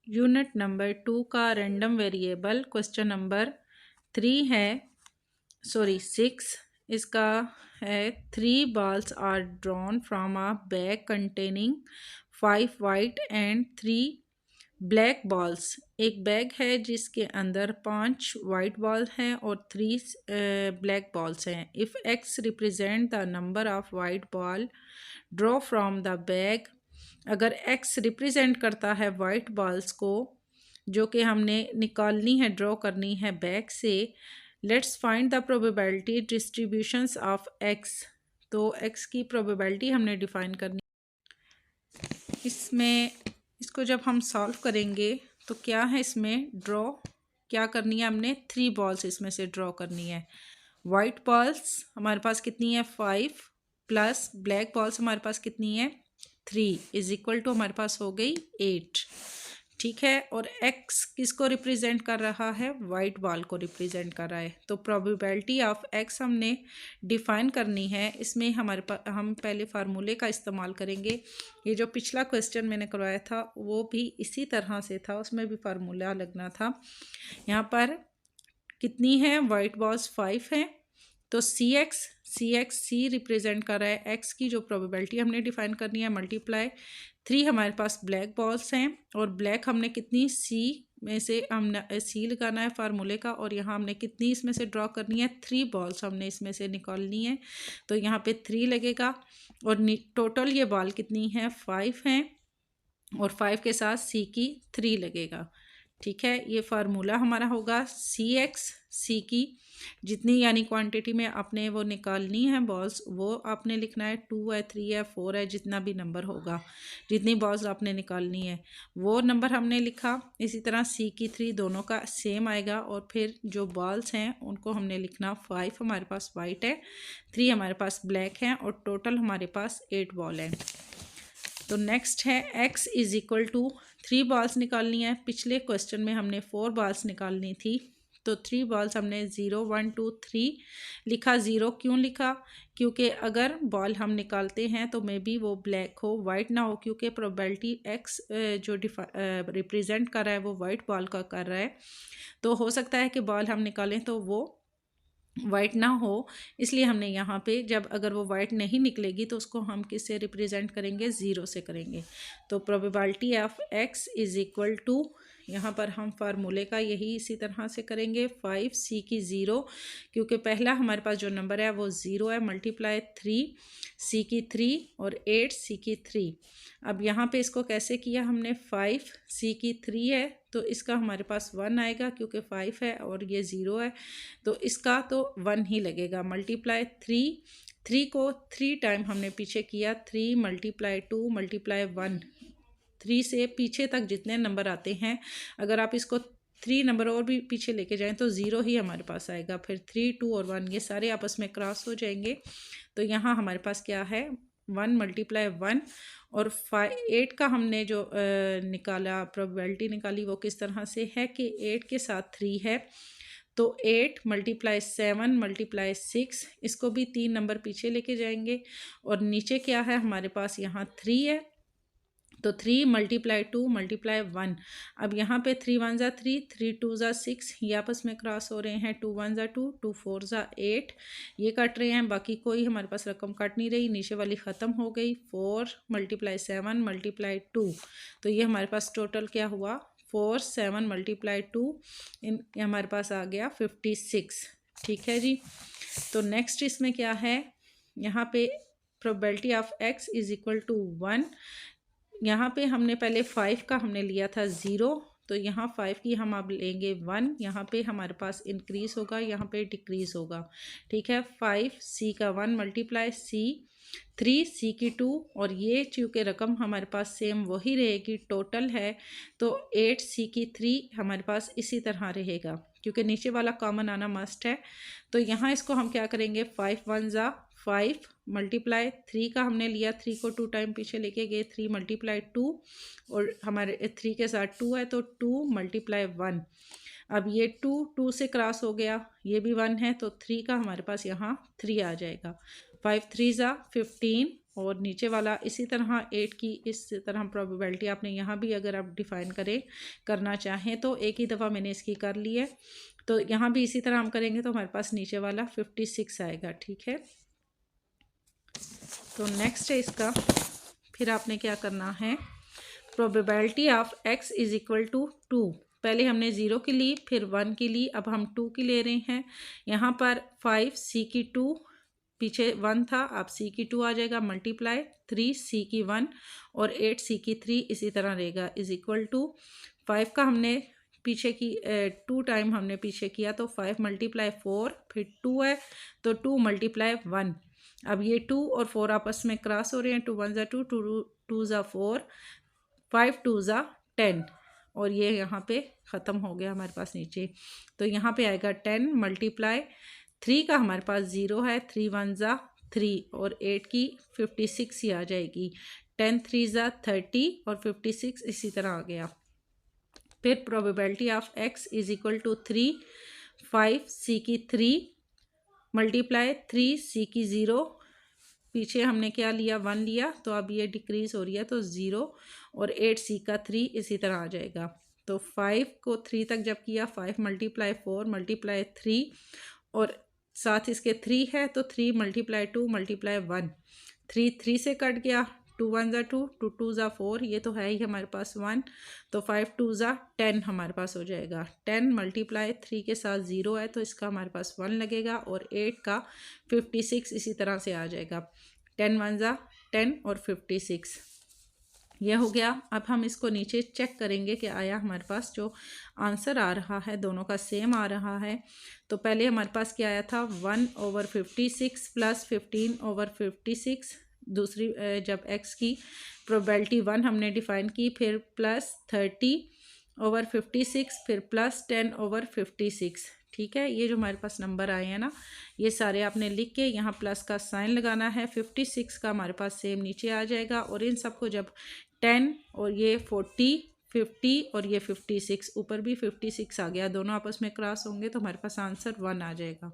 Unit number 2 का random variable question number 3 है, sorry 6। इसका है 3 balls are drawn from a bag containing 5 white and 3 black balls. एक bag है जिसके अंदर 5 वाइट बॉल हैं और 3 ब्लैक बॉल्स हैं। If x represent the number of white ball draw from the bag, अगर एक्स रिप्रेजेंट करता है वाइट बॉल्स को जो कि हमने निकालनी है, ड्रॉ करनी है बैग से, let's find the probability distributions of x. तो एक्स की प्रोबेबिलिटी हमने डिफाइन करनी। इसमें इसको जब हम सॉल्व करेंगे तो क्या है, इसमें ड्रॉ क्या करनी है, हमने 3 बॉल्स इसमें से ड्रॉ करनी है। वाइट बॉल्स हमारे पास कितनी है 5 प्लस ब्लैक बॉल्स हमारे पास कितनी है 3 इज इक्वल टू हमारे पास हो गई 8। ठीक है, और x किसको रिप्रेजेंट कर रहा है, वाइट बॉल को रिप्रेजेंट कर रहा है। तो प्रोबेबिलिटी ऑफ x हमने डिफाइन करनी है। इसमें हमारे पास हम पहले फार्मूले का इस्तेमाल करेंगे। ये जो पिछला क्वेश्चन मैंने करवाया था वो भी इसी तरह से था, उसमें भी फार्मूला लगना था। यहाँ पर कितनी है, वाइट बॉल्स 5 हैं, तो सी रिप्रेजेंट कर रहा है एक्स की जो प्रोबेबिलिटी हमने डिफाइन करनी है, मल्टीप्लाई 3 हमारे पास ब्लैक बॉल्स हैं और ब्लैक हमने कितनी सी में से हमने सी लगाना है फार्मूले का, और यहाँ हमने कितनी इसमें से ड्रॉ करनी है 3 बॉल्स हमने इसमें से निकालनी है, तो यहाँ पे 3 लगेगा। और टोटल ये बॉल कितनी है 5 हैं और 5 के साथ सी की 3 लगेगा। ठीक है, ये फार्मूला हमारा होगा सी की जितनी यानी क्वांटिटी में आपने वो निकालनी है बॉल्स, वो आपने लिखना है 2 है 3 है 4 है, जितना भी नंबर होगा, जितनी बॉल्स आपने निकालनी है वो नंबर हमने लिखा। इसी तरह सी की 3 दोनों का सेम आएगा, और फिर जो बॉल्स हैं उनको हमने लिखना 5 हमारे पास वाइट है, 3 हमारे पास ब्लैक है, और टोटल हमारे पास 8 बॉल है। तो नेक्स्ट है x is equal to 3 balls निकालनी है। पिछले क्वेश्चन में हमने 4 बॉल्स निकालनी थी, तो 3 बॉल्स हमने 0 1 2 3 लिखा। 0 क्यों लिखा, क्योंकि अगर बॉल हम निकालते हैं तो मे बी वो ब्लैक हो, वाइट ना हो, क्योंकि प्रोबेबिलिटी x जो रिप्रेजेंट कर रहा है वो वाइट बॉल का कर रहा है। तो हो सकता है कि बॉल हम निकालें तो वो वाइट ना हो, इसलिए हमने यहाँ पे जब अगर वो वाइट नहीं निकलेगी तो उसको हम किससे रिप्रेजेंट करेंगे, 0 से करेंगे। तो probability of x is equal to, यहाँ पर हम फार्मूले का यही इसी तरह से करेंगे, 5 सी की 0, क्योंकि पहला हमारे पास जो नंबर है वो 0 है, मल्टीप्लाई 3 सी की 3 और 8 सी की 3। अब यहाँ पे इसको कैसे किया हमने, 5 सी की 3 है तो इसका हमारे पास 1 आएगा, क्योंकि 5 है और ये 0 है तो इसका तो 1 ही लगेगा। मल्टीप्लाई 3 को 3 टाइम हमने पीछे किया, 3 मल्टीप्लाई 2 मल्टीप्लाई 1, 3 से पीछे तक जितने नंबर आते हैं अगर आप इसको 3 नंबर और भी पीछे लेके जाएं तो 0 ही हमारे पास आएगा। फिर 3 2 और 1 ये सारे आपस में क्रॉस हो जाएंगे, तो यहाँ हमारे पास क्या है 1 मल्टीप्लाई 1। और 8 का हमने जो निकाला, प्रोबेबिलिटी निकाली, वो किस तरह से है कि 8 के साथ 3 है, तो 8 मल्टीप्लाई 7 मल्टीप्लाई 6, इसको भी 3 नंबर पीछे लेके जाएंगे। और नीचे क्या है हमारे पास, यहाँ 3 है, तो 3 मल्टीप्लाई 2 मल्टीप्लाई 1। अब यहाँ पे 3 1 ज़ा 3 3 2 ज़ा 6, ये आपस में क्रॉस हो रहे हैं, 2 1 ज़ा 2 2 4 ज़ा 8, ये कट रहे हैं, बाकी कोई हमारे पास रकम कट नहीं रही, नीचे वाली ख़त्म हो गई। 4 मल्टीप्लाई 7 मल्टीप्लाई 2, तो ये हमारे पास टोटल क्या हुआ, 4 7 मल्टीप्लाई 2, ये हमारे पास आ गया 56। ठीक है जी, तो नेक्स्ट इसमें क्या है, यहाँ पे probability of x is equal to 1। यहाँ पे हमने पहले 5 का हमने लिया था 0, तो यहाँ 5 की हम अब लेंगे 1, यहाँ पे हमारे पास इंक्रीज़ होगा, यहाँ पे डिक्रीज़ होगा। ठीक है, 5 सी का 1 मल्टीप्लाई सी 3 सी की 2, और ये चूँकि रकम हमारे पास सेम वही रहेगी, टोटल है, तो 8 सी की 3 हमारे पास इसी तरह रहेगा, क्योंकि नीचे वाला कॉमन आना मस्ट है। तो यहाँ इसको हम क्या करेंगे, 5 1 ज़ा 5 मल्टीप्लाई 3 का हमने लिया, 3 को 2 टाइम पीछे लेके गए, 3 मल्टीप्लाई 2, और हमारे 3 के साथ 2 है तो 2 मल्टीप्लाई 1। अब ये 2 से क्रॉस हो गया, ये भी 1 है, तो 3 का हमारे पास यहाँ 3 आ जाएगा। 5 3 ज़ा 15 और नीचे वाला इसी तरह 8 की इस तरह प्रोबेबिलिटी आपने यहाँ भी अगर आप डिफ़ाइन करना चाहें तो एक ही दफ़ा मैंने इसकी कर ली है, तो यहाँ भी इसी तरह हम करेंगे तो हमारे पास नीचे वाला 56 आएगा। ठीक है, तो नेक्स्ट है इसका, फिर आपने क्या करना है, probability of x is equal to 2। पहले हमने 0 की ली, फिर 1 की ली, अब हम 2 की ले रहे हैं। यहाँ पर 5 c की 2, पीछे 1 था, अब c की 2 आ जाएगा, मल्टीप्लाई 3 c की 1 और 8 c की 3 इसी तरह रहेगा, इज इक्वल टू 5 का हमने पीछे की 2 टाइम हमने पीछे किया तो 5 मल्टीप्लाई 4, फिर 2 है तो 2 मल्टीप्लाई 1। अब ये 2 और 4 आपस में क्रॉस हो रहे हैं, 2 1 ज़ा 2, 2 ज़ा 4, 5 2 ज़ा 10 और ये यहाँ पे ख़त्म हो गया हमारे पास नीचे। तो यहाँ पे आएगा 10 मल्टीप्लाई 3 का हमारे पास 0 है, 3 1 ज़ा 3 और 8 की 56 ही आ जाएगी, 10 3 ज़ा 30 और 56 इसी तरह आ गया। फिर probability of x is equal to 3, 5 c की 3 मल्टीप्लाई 3 c की 0, पीछे हमने क्या लिया 1 लिया तो अब ये डिक्रीज हो रही है तो 0 और 8 c का 3 इसी तरह आ जाएगा। तो 5 को 3 तक जब किया 5 मल्टीप्लाई 4 मल्टीप्लाई 3 और साथ इसके 3 है तो 3 मल्टीप्लाई 2 मल्टीप्लाई 1, 3 3 से कट गया, 2 1 ज़ा 2, 2 2 ज़ा 4, ये तो है ही हमारे पास 1, तो 5 2 ज़ा 10 हमारे पास हो जाएगा। 10 मल्टीप्लाई 3 के साथ 0 है तो इसका हमारे पास 1 लगेगा और 8 का 56 इसी तरह से आ जाएगा, 10 1 ज़ा 10 और 56 ये हो गया। अब हम इसको नीचे चेक करेंगे कि आया हमारे पास जो आंसर आ रहा है दोनों का सेम आ रहा है। तो पहले हमारे पास क्या आया था 1/56 प्लस 15/56, दूसरी जब x की प्रोबेबिलिटी 1 हमने डिफ़ाइन की, फिर प्लस 30/56, फिर प्लस 10/56। ठीक है, ये जो हमारे पास नंबर आए हैं ना, ये सारे आपने लिख के यहाँ प्लस का साइन लगाना है। 56 का हमारे पास सेम नीचे आ जाएगा और इन सबको जब 10 और ये 40 50 और ये 56 ऊपर भी 56 आ गया, दोनों आपस में क्रॉस होंगे तो हमारे पास आंसर 1 आ जाएगा।